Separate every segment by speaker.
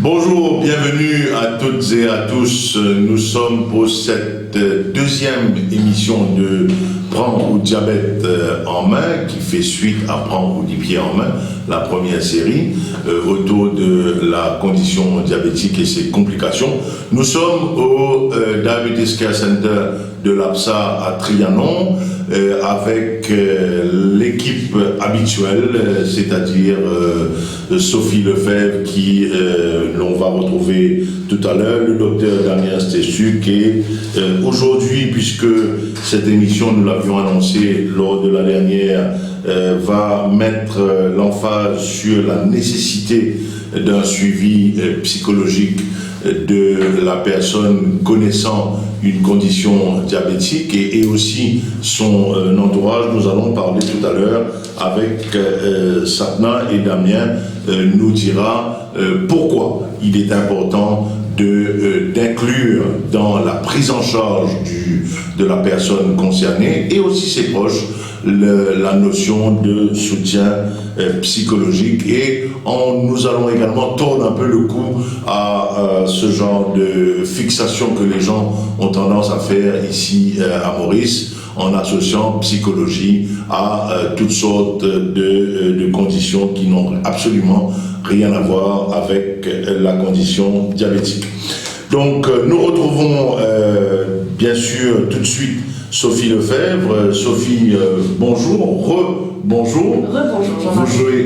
Speaker 1: Bonjour, bienvenue à toutes et à tous. Nous sommes pour cette deuxième émission de Prends ou diabète en main, qui fait suite à Prends ou 10 pieds en main, la première série, autour de la condition diabétique et ses complications. Nous sommes au Diabetes Care Center de l'APSA à Trianon, avec l'équipe habituelle, c'est-à-dire Sophie Lefebvre, qui l'on va retrouver tout à l'heure, le docteur Damien Stechuk, et aujourd'hui, puisque cette émission, nous l'avions annoncé lors de la dernière, va mettre l'emphase sur la nécessité d'un suivi psychologique de la personne connaissant une condition diabétique et aussi son entourage. Nous allons parler tout à l'heure avec Sapna, et Damien nous dira pourquoi il est important d'inclure dans la prise en charge de la personne concernée et aussi ses proches la notion de soutien psychologique, et nous allons également tordre un peu le cou à ce genre de fixation que les gens ont tendance à faire ici à Maurice, en associant psychologie à toutes sortes de conditions qui n'ont absolument rien à voir avec la condition diabétique. Donc nous retrouvons bien sûr tout de suite Sophie Lefebvre. Sophie, bonjour, bonjour.
Speaker 2: Rebonjour.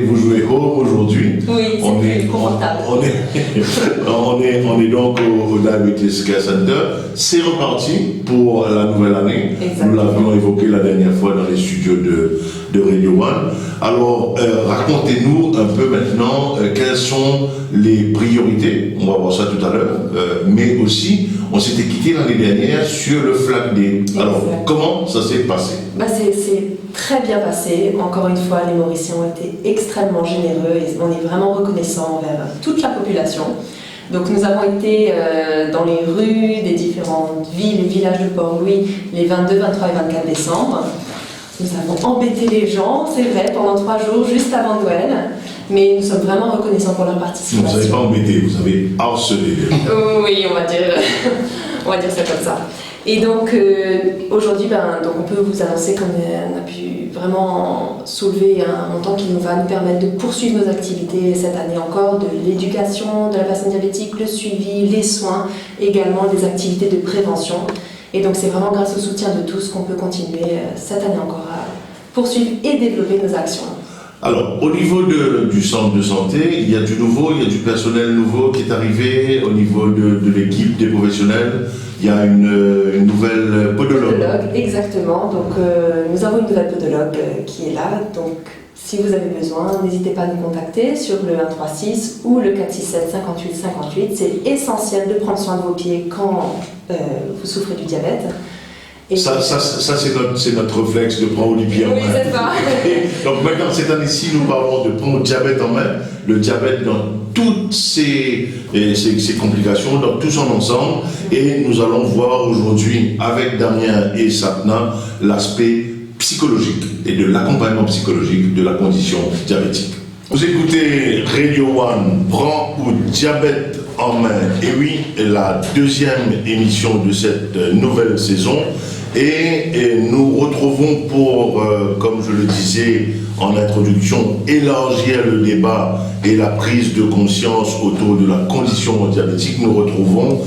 Speaker 1: Vous jouez home aujourd'hui.
Speaker 2: Oui, c'est confortable.
Speaker 1: On est donc au Diabetes Care Center. C'est reparti pour la nouvelle année.
Speaker 2: Exactement.
Speaker 1: Nous l'avions évoqué la dernière fois dans les studios de Radio One. Alors, racontez-nous un peu maintenant quelles sont les priorités. On va voir ça tout à l'heure. Mais aussi, on s'était quitté l'année dernière sur le Flag Day. Alors, comment ça s'est passé?
Speaker 2: C'est très bien passé. Encore une fois, les Mauriciens ont été extrêmement généreux et on est vraiment reconnaissant envers toute la population. Donc nous avons été dans les rues des différentes villes et villages de Port-Louis les 22, 23 et 24 décembre. Nous avons embêté les gens, c'est vrai, pendant 3 jours, juste avant Noël. Mais nous sommes vraiment reconnaissants pour leur participation.
Speaker 1: Vous n'avez pas embêté, vous avez harcelé les gens.
Speaker 2: Oui, on va dire ça comme ça. Et donc aujourd'hui, donc on peut vous annoncer qu'on a pu vraiment soulever un montant qui va nous permettre de poursuivre nos activités cette année encore, de l'éducation de la personne diabétique, le suivi, les soins, également des activités de prévention. Et donc c'est vraiment grâce au soutien de tous qu'on peut continuer cette année encore à poursuivre et développer nos actions.
Speaker 1: Alors, au niveau du centre de santé, il y a du nouveau, il y a du personnel nouveau qui est arrivé au niveau de l'équipe, des professionnels. Il y a une nouvelle podologue.
Speaker 2: Exactement. Donc, nous avons une nouvelle podologue qui est là. Donc, si vous avez besoin, n'hésitez pas à nous contacter sur le 136 ou le 467 58 58. C'est essentiel de prendre soin de vos pieds quand vous souffrez du diabète. Et
Speaker 1: ça c'est notre réflexe de prendre au pied en main.
Speaker 2: Oui, c'est ça.
Speaker 1: Donc maintenant, cette année-ci, nous parlons de prendre le diabète en main, le diabète dans toutes ses complications, dans tout son ensemble. Et nous allons voir aujourd'hui, avec Damien et Sapna, l'aspect psychologique et de l'accompagnement psychologique de la condition diabétique. Vous écoutez Radio One, Prends ou diabète en main. Et oui, la deuxième émission de cette nouvelle saison. Et nous retrouvons pour, comme je le disais en introduction, élargir le débat et la prise de conscience autour de la condition diabétique. Nous retrouvons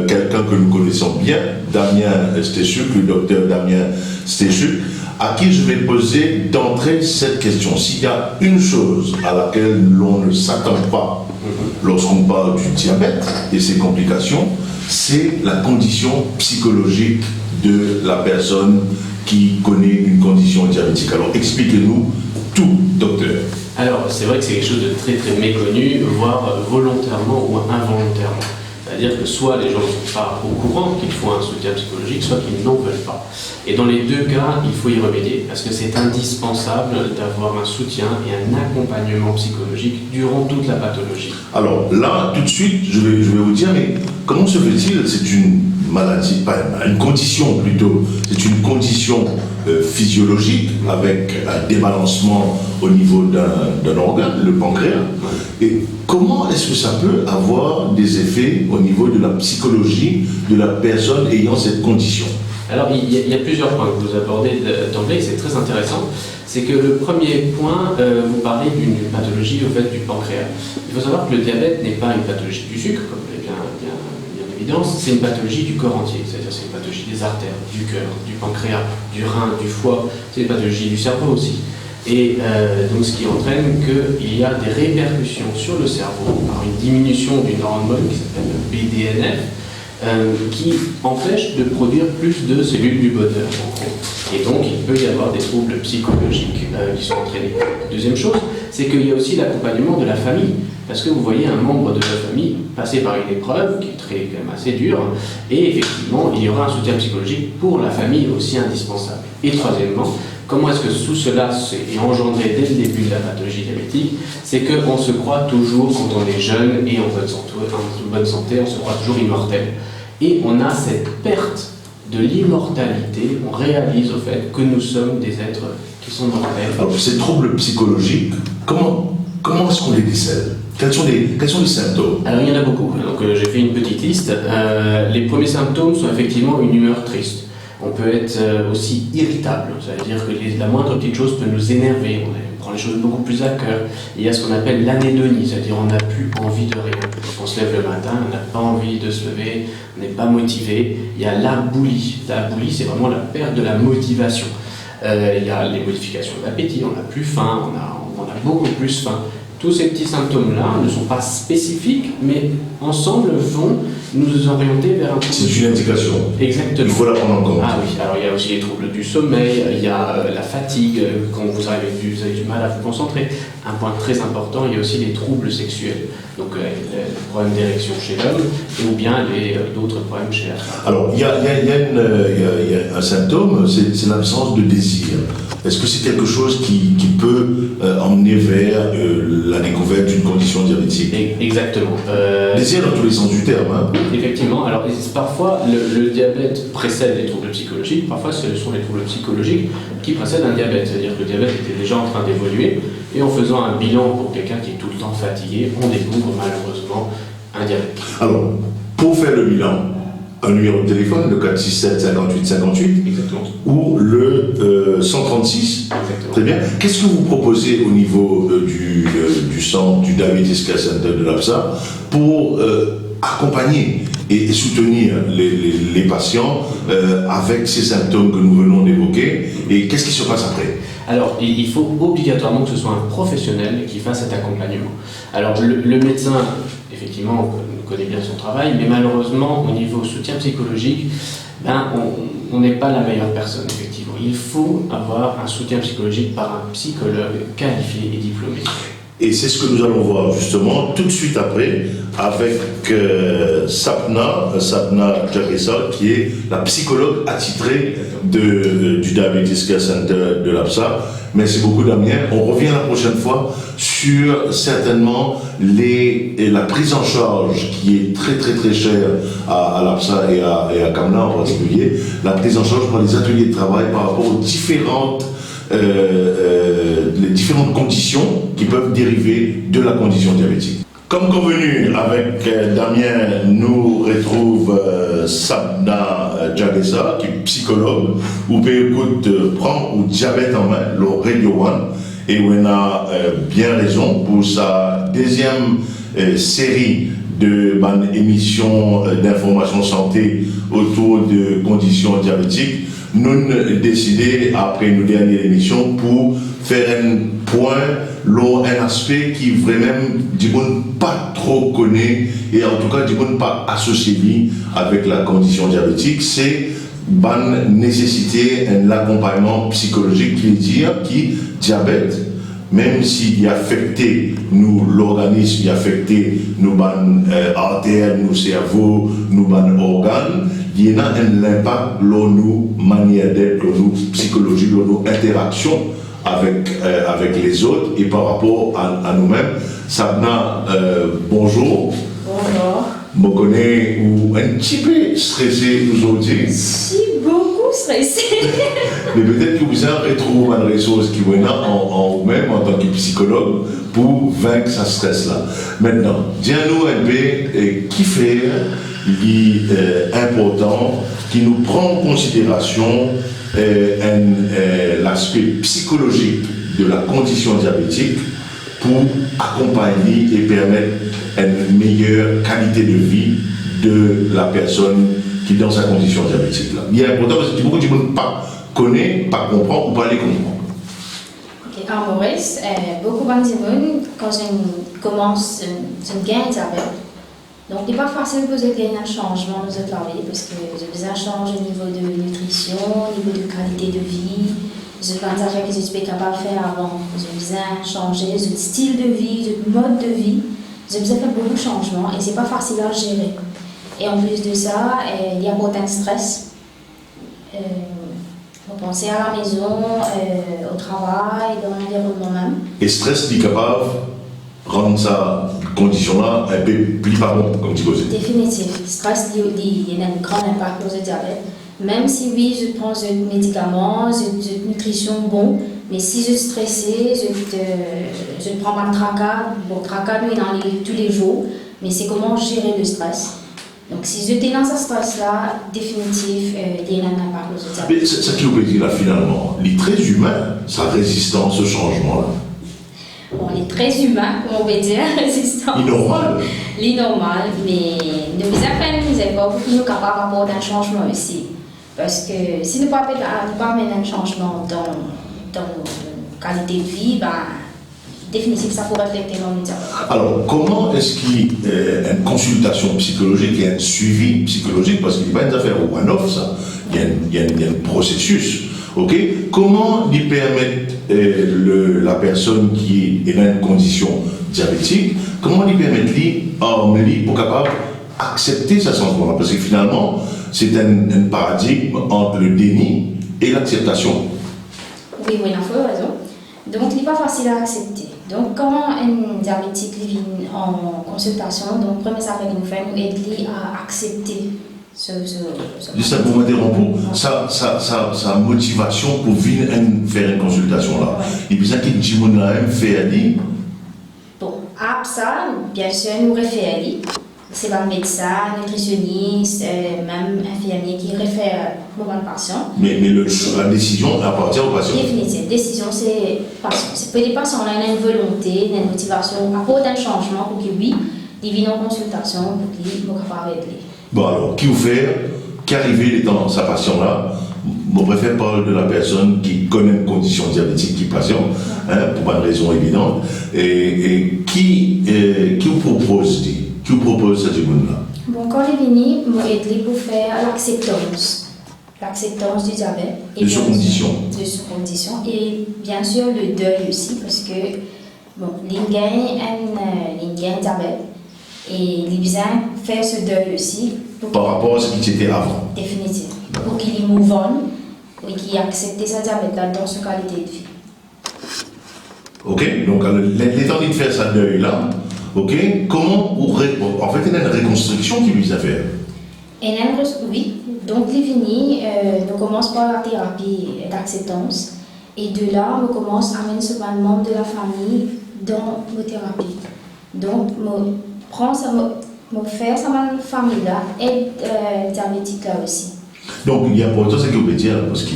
Speaker 1: quelqu'un que nous connaissons bien, Damien Stechuk, le docteur Damien Stechuk, à qui je vais poser d'entrée cette question. S'il y a une chose à laquelle l'on ne s'attend pas lorsqu'on parle du diabète et ses complications, c'est la condition psychologique de la personne qui connaît une condition diabétique. Alors expliquez-nous tout, docteur.
Speaker 3: Alors c'est vrai que c'est quelque chose de très très méconnu, voire volontairement ou involontairement. C'est-à-dire que soit les gens ne sont pas au courant qu'il faut un soutien psychologique, soit qu'ils n'en veulent pas. Et dans les deux cas, il faut y remédier, parce que c'est indispensable d'avoir un soutien et un accompagnement psychologique durant toute la pathologie.
Speaker 1: Alors là, tout de suite, je vais vous dire, mais comment se fait-il? C'est une maladie, pas une condition plutôt, c'est une condition physiologique avec un débalancement au niveau d'un organe, le pancréas. Et comment est-ce que ça peut avoir des effets au niveau de la psychologie de la personne ayant cette condition?
Speaker 3: Alors, il y a plusieurs points que vous abordez d'emblée, c'est très intéressant. C'est que le premier point, vous parlez d'une pathologie au fait du pancréas. Il faut savoir que le diabète n'est pas une pathologie du sucre, comme vous l'avez bien en évidence, c'est une pathologie du corps entier, c'est-à-dire c'est une pathologie des artères, du cœur, du pancréas, du rein, du foie, c'est une pathologie du cerveau aussi. Et donc ce qui entraîne qu'il y a des répercussions sur le cerveau par une diminution d'une hormone qui s'appelle le BDNF, qui empêche de produire plus de cellules du bonheur, en gros. Et donc, il peut y avoir des troubles psychologiques qui sont entraînés. Deuxième chose, c'est qu'il y a aussi l'accompagnement de la famille. Parce que vous voyez un membre de la famille passer par une épreuve qui est quand même assez dure, et effectivement, il y aura un soutien psychologique pour la famille aussi indispensable. Et troisièmement, comment est-ce que tout cela est engendré dès le début de la pathologie diabétique? C'est qu'on se croit toujours, quand on est jeune et en bonne santé, on se croit toujours immortel. Et on a cette perte de l'immortalité, on réalise au fait que nous sommes des êtres qui sont mortels.
Speaker 1: Alors, ces troubles psychologiques, comment est-ce qu'on les décèle? Quels sont les symptômes?
Speaker 3: Alors il y en a beaucoup, donc j'ai fait une petite liste. Les premiers symptômes sont effectivement une humeur triste. On peut être aussi irritable, c'est-à-dire que la moindre petite chose peut nous énerver, on prend les choses beaucoup plus à cœur. Il y a ce qu'on appelle l'anédonie, c'est-à-dire on n'a plus envie de rien. On se lève le matin, on n'a pas envie de se lever, on n'est pas motivé. Il y a l'aboulie. L'aboulie, c'est vraiment la perte de la motivation. Il y a les modifications d'appétit, on n'a plus faim, on a beaucoup plus faim. Tous ces petits symptômes-là ne sont pas spécifiques, mais ensemble vont nous orienter vers un...
Speaker 1: C'est une indication.
Speaker 3: Exactement.
Speaker 1: Il faut la prendre en compte.
Speaker 3: Ah oui, alors il y a aussi les troubles du sommeil, il y a la fatigue, quand vous avez du mal à vous concentrer. Un point très important, il y a aussi les troubles sexuels. Donc les problèmes d'érection chez l'homme, ou bien d'autres problèmes chez la femme.
Speaker 1: Alors, il y a un symptôme, c'est l'absence de désir. Est-ce que c'est quelque chose qui peut emmener vers la découverte d'une condition diabétique?
Speaker 3: Exactement.
Speaker 1: Désir dans tous les sens du terme. Hein.
Speaker 3: Effectivement. Alors, parfois, le diabète précède les troubles psychologiques. Parfois, ce sont les troubles psychologiques qui précèdent un diabète. C'est-à-dire que le diabète était déjà en train d'évoluer. Et en faisant un bilan pour quelqu'un qui est tout le temps fatigué, on découvre malheureusement un diabète.
Speaker 1: Alors, pour faire le bilan, un numéro de téléphone, le 467 58 58,
Speaker 3: exactement,
Speaker 1: ou le 136.
Speaker 3: Exactement.
Speaker 1: Très bien. Qu'est-ce que vous proposez au niveau du centre, du Diabetes Care Center de l'APSA pour accompagner et soutenir les patients avec ces symptômes que nous venons d'évoquer, et qu'est-ce qui se passe après?
Speaker 3: Alors, il faut obligatoirement que ce soit un professionnel qui fasse cet accompagnement. Alors, le médecin, effectivement, connaît bien son travail, mais malheureusement, au niveau soutien psychologique, on n'est pas la meilleure personne, effectivement. Il faut avoir un soutien psychologique par un psychologue qualifié et diplômé.
Speaker 1: Et c'est ce que nous allons voir justement tout de suite après avec Sapna Jagesa, qui est la psychologue attitrée du Diabetes Care Center de l'APSA. Merci beaucoup Damien. On revient la prochaine fois sur certainement la prise en charge qui est très très très chère à l'APSA et à Kamna en particulier, la prise en charge par les ateliers de travail par rapport aux les différentes conditions qui peuvent dériver de la condition diabétique. Comme convenu avec Damien, nous retrouve Sapna Jagesa, qui est psychologue, ou peut écouter prend ou diabète en main, le Radio One, et on a bien raison pour sa deuxième série de émissions d'information santé autour de conditions diabétiques. Nous avons décidé, après nos dernières émissions, pour faire un point, un aspect qui vraiment, du monde pas trop connaît, et en tout cas, du monde pas associé avec la condition diabétique, c'est la nécessité d'un accompagnement psychologique qui veut dire qui diabète, même s'il a affecté nous l'organisme, il a affecté nos artères, nos cerveaux, nos organes, il y a un impact sur nos manières d'être, sur nos psychologies, sur nos interactions avec les autres et par rapport à nous-mêmes. Sapna, bonjour.
Speaker 2: Bonjour.
Speaker 1: Je connais ou un petit peu stressé aujourd'hui.
Speaker 4: Je suis beaucoup stressée.
Speaker 1: Mais peut-être que vous avez retrouvé une ressource qui vous en vous-même en tant que psychologue pour vaincre ce stress-là. Maintenant, dis-nous un peu qui fait l'important, qui nous prend en considération l'aspect psychologique de la condition diabétique pour accompagner et permettre une meilleure qualité de vie de la personne qui est dans sa condition diabétique. Là. Il est important parce que beaucoup de gens ne connaissent, pas comprendre ou pas les comprendre.
Speaker 4: Okay. En Maurice, beaucoup de gens, quand je commence un gain diabète, donc il n'est pas facile de poser un changement dans notre vie parce que j'ai besoin de changer au niveau de nutrition, au niveau de qualité de vie. J'ai besoin de faire que je suis capable de faire avant. J'ai besoin de changer de style de vie, de mode de vie. J'ai besoin de faire beaucoup de changements et ce n'est pas facile à gérer. Et en plus de ça, il y a beaucoup de stress. Vous pensez à la maison, au travail, dans l'environnement même.
Speaker 1: Et stress est capable de rendre sa condition-là un peu plus parent, comme tu disais.
Speaker 4: Définitivement. Stress, il y a un grand impact sur le diabète. Même si oui, je prends des médicaments, de nutrition bon, mais si je suis stressée, je ne prends pas de tracas. Bon, tracas, lui, dans tous les jours, mais c'est comment gérer le stress. Donc, si je suis dans ce stress-là, définitif, il y a un impact sur le diabète.
Speaker 1: Mais ce qui vous dire là, finalement, il est très humain, sa résistance au changement-là.
Speaker 4: Bon, il est très humain, comme on peut dire, résistant.
Speaker 1: Normal.
Speaker 4: Normal, mais nous apprenons pas pour nous capables d'apporter un changement aussi. Parce que si nous ne pas amener un changement dans notre qualité de vie, ben, définitivement, ça pourrait affecter nos diabète.
Speaker 1: Alors, comment est-ce qu'il y a une consultation psychologique et un suivi psychologique, parce qu'il n'y a pas une affaire one-off, ça, il y a un processus. Okay? Comment lui permettre la personne qui est dans une condition diabétique, comment lui permettre pour capable d'accepter ce changement-là? Parce que finalement, c'est un paradigme entre le déni et l'acceptation.
Speaker 4: Oui, il a raison. Donc, il n'est pas facile à accepter. Donc, quand un diabétique vient en consultation, donc, première chose que nous faisons, nous aide à accepter
Speaker 1: Juste pour m'interrompre, sa motivation pour venir faire une consultation là. Et puis ça qui dit mon âme fait aller.
Speaker 4: Bon, après ça, bien sûr, nous référons. C'est un médecin, nutritionniste, même infirmier qui réfère au patient.
Speaker 1: Mais la décision appartient au patient.
Speaker 4: Définitivement, la décision c'est patient. C'est pour les patients, on a une volonté, une motivation, apporter un changement pour que oui, ils viennent en consultation pour qu'ils soient capables d'aider.
Speaker 1: Bon alors, qui vous fait, qui arrive dans sa passion-là, je préfère parler de la personne qui connaît une condition diabétique, qui est patient, pour une raison évidente, et qui vous propose cette monde-là.
Speaker 4: Bon, quand il est venu, je vais aider pour faire l'acceptance du diabète.
Speaker 1: De sa condition.
Speaker 4: De sa condition. Et bien sûr, le deuil aussi, parce que, bon, il gagne un diabète. Et il a besoin de faire ce deuil aussi.
Speaker 1: Par rapport à ce qui était avant.
Speaker 4: Définitivement. Pour qu'il y move on et qu'il accepte sa diabète dans sa qualité de vie.
Speaker 1: Ok, donc l'étant de faire sa deuil là, ok, comment en fait il y a une reconstruction qui lui a fait.
Speaker 4: Oui, donc il finit, nous commençons par la thérapie d'acceptance et de là on commence à amener ce membre de la famille dans nos thérapies. Donc prends ça, faire ça ma famille là et diabétique là aussi.
Speaker 1: Donc il y a important ce que vous pouvez dire parce que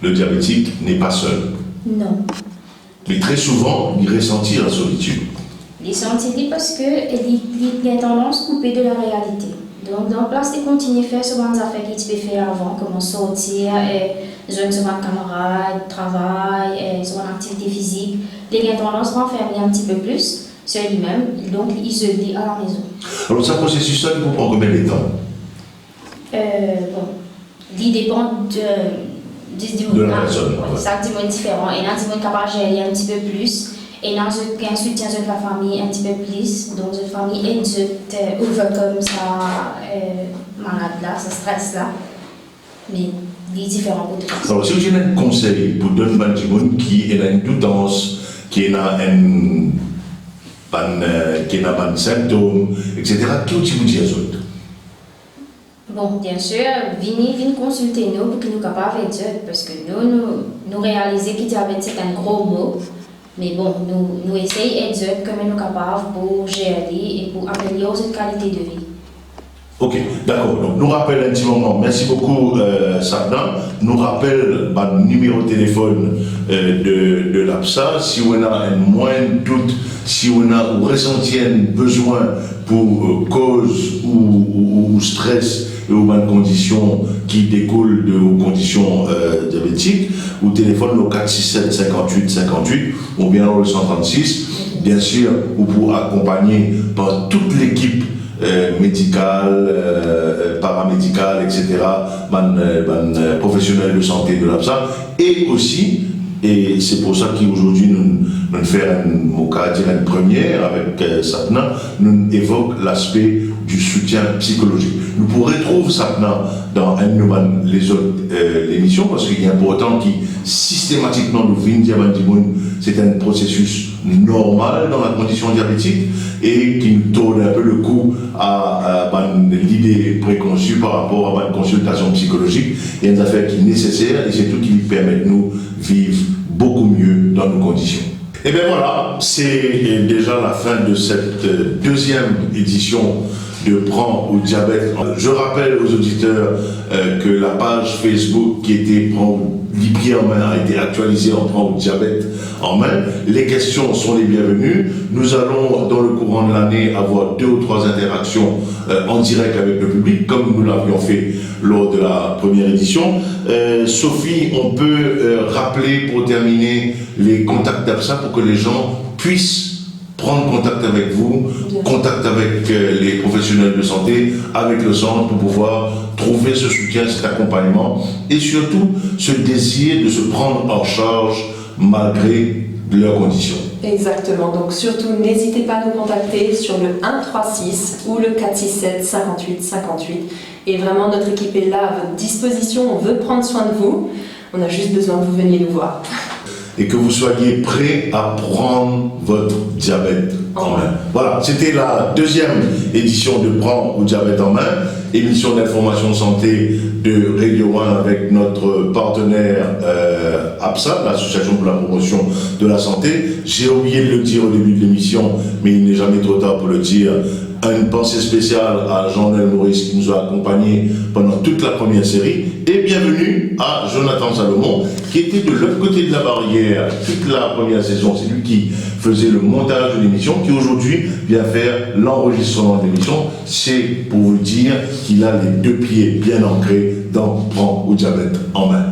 Speaker 1: le diabétique n'est pas seul.
Speaker 4: Non.
Speaker 1: Mais très souvent il ressentit la solitude.
Speaker 4: Il sentit parce qu'il a tendance à couper de la réalité. Donc dans place de continuer à faire ce genre d'affaires qu'il peut faire avant, comme sortir, jouer sur un camarade, travail, sur une activité physique, il a tendance à renfermer un petit peu plus sur lui-même, donc isolé à la maison.
Speaker 1: Alors ça processus-là, il vous prend combien de temps?
Speaker 4: Bon, il dépend
Speaker 1: de la personne.
Speaker 4: Chaque dimanche est différent. Et là, dimanche capable de gérer un petit peu plus. Et là, un soutien de la famille un petit peu plus. Donc, la famille est ouverte comme ça, malade là, ce stress là. Mais il est différent pour tout le monde.
Speaker 1: Alors, si vous avez un conseil pour donner à des gens qui est dans une doutance, qui est dans qui n'a pas de symptômes, etc. Tout ce que vous dites aux autres.
Speaker 4: Bon, bien sûr, venez consulter nous pour que nous soyons capables de dire, parce que nous réalisons que le diabète c'est un gros mot, mais bon, nous essayons de dire comment nous sommes capables pour gérer et pour améliorer cette qualité de vie.
Speaker 1: Ok, d'accord. Donc, nous rappelle un petit moment. Merci beaucoup, Sapna. Nous rappelle le numéro de téléphone de l'APSA. Si on a un moindre doute, si on a ressenti un besoin pour cause ou stress ou bonnes conditions qui découlent de conditions diabétiques, ou téléphone au 467 58 58 ou bien au 136. Bien sûr, ou pour accompagner par toute l'équipe médicale, paramédicale, etc., professionnels de santé de l'APSA, et aussi, et c'est pour ça qu'aujourd'hui nous faisons une première avec Sapna, nous évoquons l'aspect du soutien psychologique. Nous pourrons retrouver Sapna dans les autres émissions, parce qu'il est important qui systématiquement nous vient c'est un processus normal dans la condition diabétique et qui nous tourne un peu le cou à l'idée préconçue par rapport à une consultation psychologique. Il y a une affaire qui est nécessaire et c'est tout qui lui permet de nous vivre beaucoup mieux dans nos conditions. Et bien voilà, c'est déjà la fin de cette deuxième édition de Prends au diabète. Je rappelle aux auditeurs que la page Facebook qui était Prends les pieds en main a été actualisée en Prends au diabète en main. Les questions sont les bienvenues. Nous allons, dans le courant de l'année, avoir 2 ou 3 interactions en direct avec le public, comme nous l'avions fait lors de la première édition. Sophie, on peut rappeler pour terminer les contacts d'APSA pour que les gens puissent prendre contact avec vous, contact avec les professionnels de santé, avec le centre pour pouvoir trouver ce soutien, cet accompagnement et surtout ce désir de se prendre en charge malgré leurs conditions.
Speaker 2: Exactement, donc surtout n'hésitez pas à nous contacter sur le 136 ou le 467 58 58 et vraiment notre équipe est là à votre disposition, on veut prendre soin de vous, on a juste besoin que vous veniez nous voir.
Speaker 1: Et que vous soyez prêts à prendre votre diabète en main. Voilà, c'était la deuxième édition de Prends au diabète en main, émission d'information santé de Radio One avec notre partenaire APSA, l'Association pour la promotion de la santé. J'ai oublié de le dire au début de l'émission, mais il n'est jamais trop tard pour le dire. Une pensée spéciale à Jean-Noël Maurice qui nous a accompagnés pendant toute la première série et bienvenue à Jonathan Salomon qui était de l'autre côté de la barrière toute la première saison. C'est lui qui faisait le montage de l'émission qui aujourd'hui vient faire l'enregistrement de l'émission. C'est pour vous dire qu'il a les 2 pieds bien ancrés dans Prends au diabète en main.